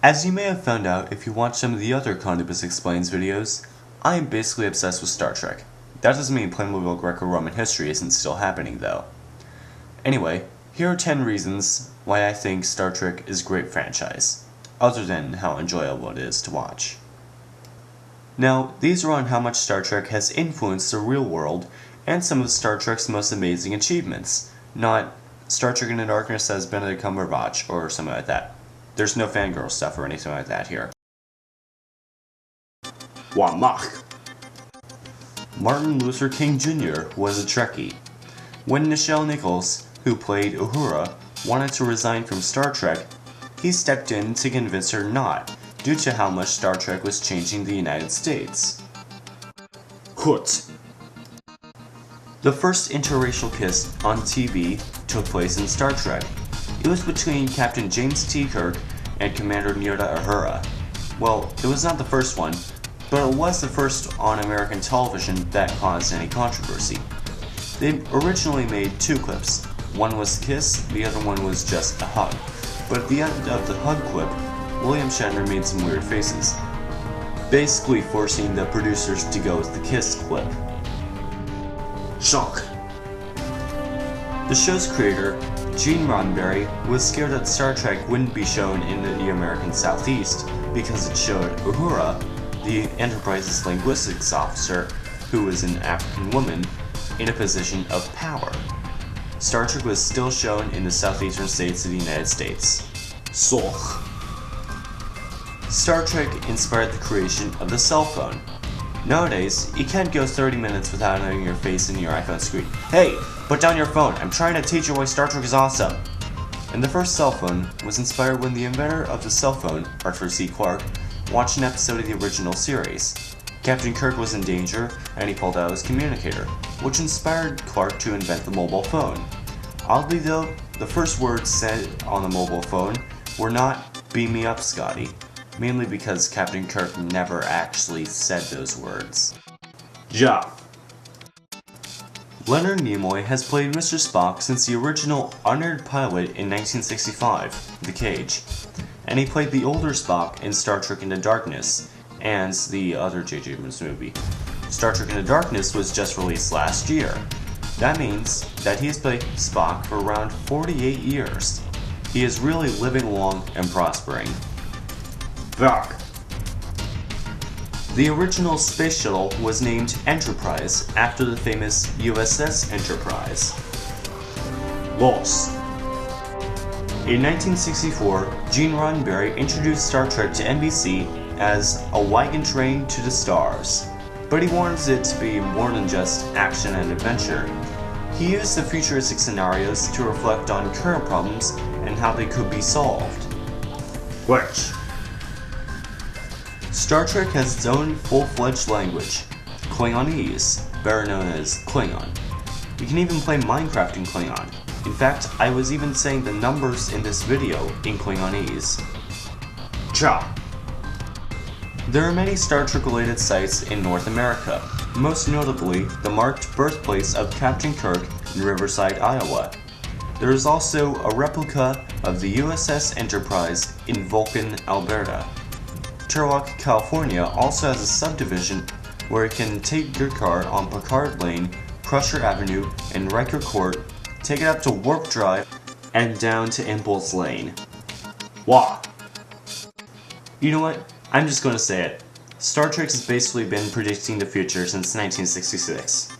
As you may have found out if you watched some of the other KhAnubis Explains videos, I am basically obsessed with Star Trek. That doesn't mean Playmobil Greco-Roman history isn't still happening though. Anyway, here are 10 reasons why I think Star Trek is a great franchise, other than how enjoyable it is to watch. Now, these are on how much Star Trek has influenced the real world and some of Star Trek's most amazing achievements, not Star Trek Into Darkness as Benedict Cumberbatch or something like that. There's no fangirl stuff or anything like that here. 1 Mach. Martin Luther King Jr. was a Trekkie. When Nichelle Nichols, who played Uhura, wanted to resign from Star Trek, he stepped in to convince her not, due to how much Star Trek was changing the United States. Hut. The first interracial kiss on TV took place in Star Trek. It was between Captain James T. Kirk and Commander Nyota Uhura. Well, it was not the first one, but it was the first on American television that caused any controversy. They originally made 2 clips. One was the kiss, the other one was just a hug. But at the end of the hug clip, William Shatner made some weird faces, basically forcing the producers to go with the kiss clip. Shock. The show's creator, Gene Roddenberry, was scared that Star Trek wouldn't be shown in the American Southeast because it showed Uhura, the Enterprise's linguistics officer, who was an African woman, in a position of power. Star Trek was still shown in the southeastern states of the United States. Soch. Star Trek inspired the creation of the cell phone. Nowadays, you can't go 30 minutes without having your face in your iPhone screen. Hey, put down your phone, I'm trying to teach you why Star Trek is awesome! And the first cell phone was inspired when the inventor of the cell phone, Arthur C. Clarke, watched an episode of the original series. Captain Kirk was in danger, and he pulled out his communicator, which inspired Clarke to invent the mobile phone. Oddly though, the first words said on the mobile phone were not "beam me up, Scotty," mainly because Captain Kirk never actually said those words. Ja. Leonard Nimoy has played Mr. Spock since the original unaired pilot in 1965, The Cage, and he played the older Spock in Star Trek Into Darkness, and the other J.J. Abrams movie. Star Trek Into Darkness was just released last year. That means that he has played Spock for around 48 years. He is really living long and prospering. Fuck. The original space shuttle was named Enterprise after the famous USS Enterprise. Los. In 1964, Gene Roddenberry introduced Star Trek to NBC as a wagon train to the stars, but he wanted it to be more than just action and adventure. He used the futuristic scenarios to reflect on current problems and how they could be solved. Which? Star Trek has its own full-fledged language, Klingons, better known as Klingon. You can even play Minecraft in Klingon. In fact, I was even saying the numbers in this video in Klingonese. Cha. There are many Star Trek related sites in North America, most notably the marked birthplace of Captain Kirk in Riverside, Iowa. There is also a replica of the USS Enterprise in Vulcan, Alberta. Turlock, California also has a subdivision where you can take your car on Picard Lane, Crusher Avenue, and Riker Court, take it up to Warp Drive, and down to Impulse Lane. Wah! You know what? I'm just going to say it. Star Trek has basically been predicting the future since 1966.